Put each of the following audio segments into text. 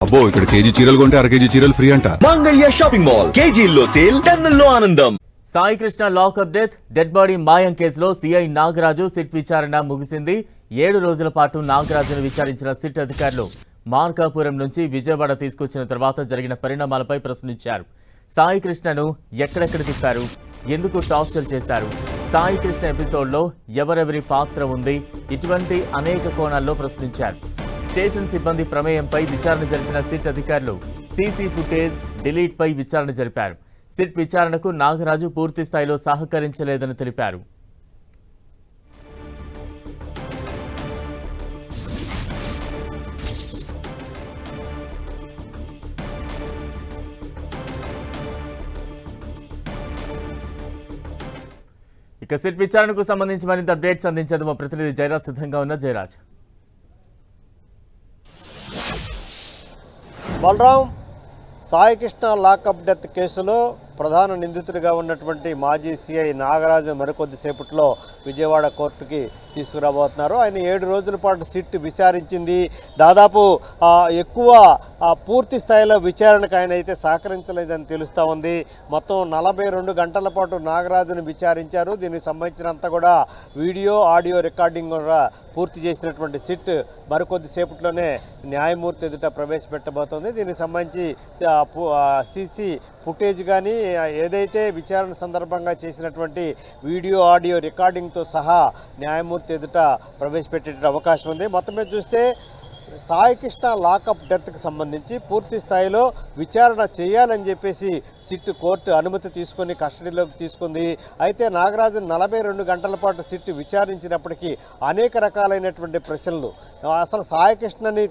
అబ్బో ఇక్కడ కేజీ చీరలు కొంటే అర కేజీ చీరలు ఫ్రీ అంట. మంగళ్య షాపింగ్ మాల్ కేజీల్లో సేల్, టన్నుల్లో ఆనందం. Sai Krishna lockup dead body మాయం కేసులో సిఐ నాగరాజు సిట్ విచారణ ముగిసింది. 7 రోజుల పాటు నాగరాజును విచారించిన సిట్ అధికారులు మార్కాపురం నుంచి విజయవాడ తీసుకొచ్చిన తర్వాత జరిగిన పరిణామాలపై ప్రశ్నించారు. సాయి కృష్ణను ఎక్కడెక్కడ తిప్పారు, ఎందుకు టార్చర్ చేశారు, సాయి కృష్ణ ఎపిసోడ్లో ఎవరెవరి పాత్ర ఉంది, ఇటువంటి అనేక కోణాల్లో ప్రశ్నించారు. స్టేషన్ సిబ్బంది ప్రమేయంపై విచారణ జరిపిన సిట్ అధికారులు సీసీ ఫుటేజ్ డిలీట్ పై విచారణ జరిపారు. సిట్ విచారణకు నాగరాజు పూర్తి స్థాయిలో సహకరించలేదని తెలిపారు. ఇక సిట్ విచారణకు సంబంధించి మరింత అప్డేట్స్ అందించేందుకు మా ప్రతినిధి జయరాజ్ సిద్ధంగా ఉన్న జయరాజ్. బలరాం, సాయి కృష్ణ లాకప్ డెత్ కేసులో ప్రధాన నిందితుడిగా ఉన్నటువంటి మాజీ సిఐ నాగరాజు మరికొద్దిసేపట్లో విజయవాడ కోర్టుకి తీసుకురాబోతున్నారు. ఆయన 7 రోజుల పాటు సిట్ విచారించింది. దాదాపు ఎక్కువ పూర్తి స్థాయిలో విచారణకు ఆయన అయితే సహకరించలేదని తెలుస్తూ ఉంది. మొత్తం 42 గంటల పాటు నాగరాజును విచారించారు. దీనికి సంబంధించినంత కూడా వీడియో ఆడియో రికార్డింగ్ కూడా పూర్తి చేసినటువంటి సిట్ మరికొద్దిసేపట్లోనే న్యాయమూర్తి ఎదుట ప్రవేశపెట్టబోతోంది. దీనికి సంబంధించి సీసీ ఫుటేజ్ కానీ ఏదైతే విచారణ సందర్భంగా చేసినటువంటి వీడియో ఆడియో రికార్డింగ్తో సహా న్యాయమూర్తి ఎదుట ప్రవేశపెట్టే అవకాశం ఉంది. మొత్తం మీద చూస్తే సాయి కృష్ణ లాకప్ డెత్కి సంబంధించి పూర్తి స్థాయిలో విచారణ చేయాలని చెప్పేసి సిట్ కోర్టు అనుమతి తీసుకొని కస్టడీలోకి తీసుకుంది. అయితే నాగరాజును 42 గంటల పాటు సిట్ విచారించినప్పటికీ అనేక రకాలైనటువంటి ప్రశ్నలు, అసలు సాయి కృష్ణని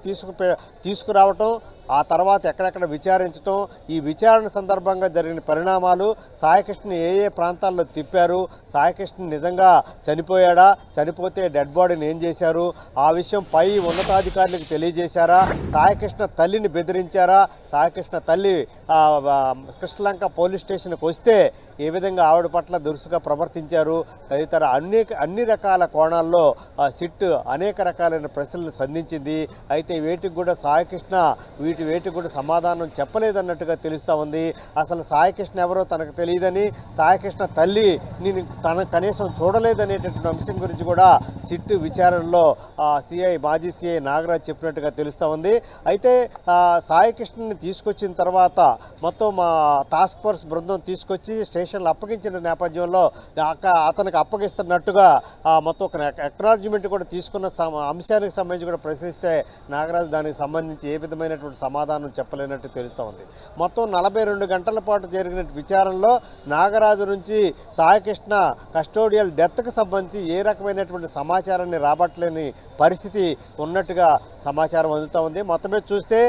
తీసుకురావటం, ఆ తర్వాత ఎక్కడెక్కడ విచారించడం, ఈ విచారణ సందర్భంగా జరిగిన పరిణామాలు, సాయికృష్ణ ఏ ప్రాంతాల్లో తిప్పారు, సాయికృష్ణ నిజంగా చనిపోయాడా, చనిపోతే డెడ్ బాడీని ఏం చేశారు, ఆ విషయం పై ఉన్నతాధికారులకు తెలియజేశారా, సాయికృష్ణ తల్లిని బెదిరించారా, సాయికృష్ణ తల్లి కృష్ణలంక పోలీస్ స్టేషన్కి వస్తే ఏ విధంగా ఆవిడ పట్ల దురుసుగా ప్రవర్తించారు, తదితర అన్ని రకాల కోణాల్లో సిట్ అనేక రకాలైన ప్రశ్నలు సంధించింది. అయితే వేటికి కూడా సాయికృష్ణ వేటికి కూడా సమాధానం చెప్పలేదన్నట్టుగా తెలుస్తూ ఉంది. అసలు సాయికృష్ణ ఎవరో తనకు తెలియదని, సాయికృష్ణ తల్లి నేను తన కనీసం చూడలేదనేటటువంటి అంశం గురించి కూడా సిట్ విచారణలో మాజీ సిఐ నాగరాజ్ చెప్పినట్టుగా తెలుస్తూ ఉంది. అయితే సాయికృష్ణని తీసుకొచ్చిన తర్వాత మొత్తం టాస్క్ ఫోర్స్ బృందం తీసుకొచ్చి స్టేషన్లో అప్పగించిన నేపథ్యంలో అతనికి అప్పగిస్తున్నట్టుగా మొత్తం ఒక అక్నాలజ్మెంట్ కూడా తీసుకున్న అంశానికి సంబంధించి కూడా ప్రశ్నిస్తే నాగరాజ్ దానికి సంబంధించి ఏ విధమైనటువంటి సమాధానం చెప్పలేనట్టు తెలుస్తూ ఉంది. మొత్తం 42 గంటల పాటు జరిగిన విచారణలో నాగరాజు నుంచి సాయికృష్ణ కస్టోడియల్ డెత్కి సంబంధించి ఏ రకమైనటువంటి సమాచారాన్ని రాబట్టలేని పరిస్థితి ఉన్నట్టుగా సమాచారం అందుతూ ఉంది. మొత్తం మీద చూస్తే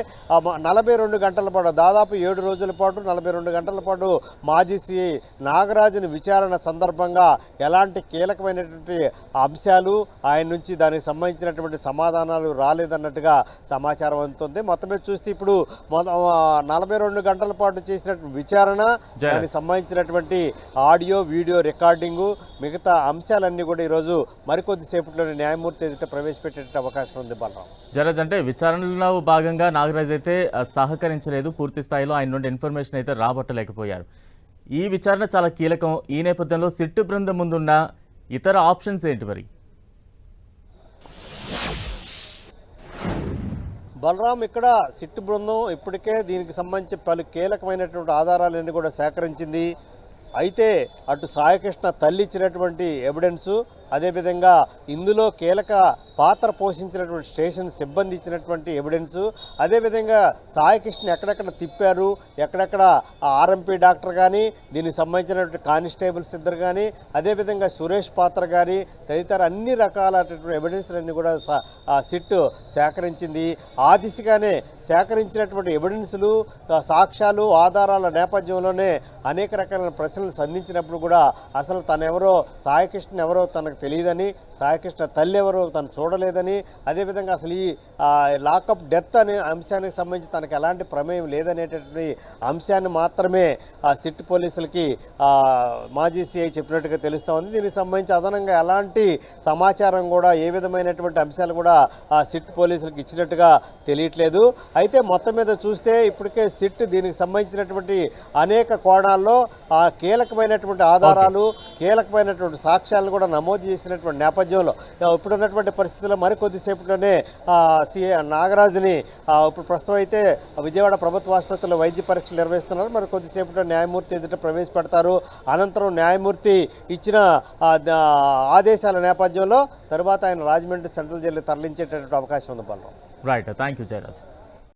42 గంటల పాటు, దాదాపు 7 రోజుల పాటు 42 గంటల పాటు మాజీ సిఐ నాగరాజుని విచారణ సందర్భంగా ఎలాంటి కీలకమైనటువంటి అంశాలు ఆయన నుంచి దానికి సంబంధించినటువంటి సమాధానాలు రాలేదన్నట్టుగా సమాచారం అందుతుంది. మొత్తం మీద చూస్తే ఇప్పుడు 42 గంటల పాటు చేసినటువంటి విచారణ, దానికి సంబంధించినటువంటి ఆడియో వీడియో రికార్డింగు, మిగతా అంశాలన్నీ కూడా ఈరోజు మరికొద్దిసేపట్లోనే న్యాయమూర్తి ఎదుట ప్రవేశపెట్టే అవకాశం ఉంది. బలరాం, జరజ్ అంటే విచారణలో భాగంగా నాగరాజ్ అయితే సహకరించలేదు, పూర్తి స్థాయిలో ఆయన నుండి ఇన్ఫర్మేషన్ అయితే రాబట్టలేకపోయారు. ఈ విచారణ చాలా కీలకం. ఈ నేపథ్యంలో సిట్టు బృందం ముందున్న ఇతర ఆప్షన్స్ ఏంటి మరి? బలరాం, ఇక్కడ సిట్ బృందం ఇప్పటికే దీనికి సంబంధించి పలు కీలకమైనటువంటి ఆధారాలన్నీ కూడా సేకరించింది. అయితే అటు సాయికృష్ణ తల్లి ఇచ్చినటువంటి ఎవిడెన్సు, అదేవిధంగా ఇందులో కీలక పాత్ర పోషించినటువంటి స్టేషన్ సిబ్బంది ఇచ్చినటువంటి ఎవిడెన్సు, అదేవిధంగా సాయికృష్ణ ఎక్కడెక్కడ తిప్పారు, ఎక్కడెక్కడ ఆర్ఎంపీ డాక్టర్ కానీ, దీనికి సంబంధించినటువంటి కానిస్టేబుల్స్ ఇద్దరు కానీ, అదేవిధంగా సురేష్ పాత్ర కానీ, తదితర అన్ని రకాలైనటువంటి ఎవిడెన్స్లన్నీ కూడా సిట్ సేకరించింది. ఆ దిశగానే సేకరించినటువంటి ఎవిడెన్సులు, సాక్ష్యాలు, ఆధారాల నేపథ్యంలోనే అనేక రకాల ప్రశ్నలు సంధించినప్పుడు కూడా అసలు తనెవరో, సాయికృష్ణ ఎవరో తనకు తనకు తెలియదని, సాయికృష్ణ తల్లి ఎవరు తను చూడలేదని, అదేవిధంగా అసలు ఈ లాకప్ డెత్ అనే అంశానికి సంబంధించి తనకు ఎలాంటి ప్రమేయం లేదనేటటువంటి అంశాన్ని మాత్రమే సిట్ పోలీసులకి మాజీ సిఐ చెప్పినట్టుగా తెలుస్తూ ఉంది. దీనికి సంబంధించి అదనంగా ఎలాంటి సమాచారం కూడా, ఏ విధమైనటువంటి అంశాలు కూడా సిట్ పోలీసులకు ఇచ్చినట్టుగా తెలియట్లేదు. అయితే మొత్తం మీద చూస్తే ఇప్పటికే సిట్ దీనికి సంబంధించినటువంటి అనేక కోణాల్లో కీలకమైనటువంటి ఆధారాలు, కీలకమైనటువంటి సాక్ష్యాలను కూడా నమోదు చేసినటువంటి నేపథ్యంలో ఇప్పుడున్నటువంటి పరిస్థితుల్లో మరికొద్దిసేపట్లోనే సిఐ నాగరాజుని ఇప్పుడు ప్రస్తుతం అయితే విజయవాడ ప్రభుత్వ ఆసుపత్రిలో వైద్య పరీక్షలు నిర్వహిస్తున్నారు. మరి కొద్దిసేపట్లో న్యాయమూర్తి ఎదుట ప్రవేశపెడతారు. అనంతరం న్యాయమూర్తి ఇచ్చిన ఆదేశాల నేపథ్యంలో తరువాత ఆయన రాజమండ్రి సెంట్రల్ జైలు తరలించేటటువంటి అవకాశం ఉంది. Balaram. Right, thank you Jayaraj.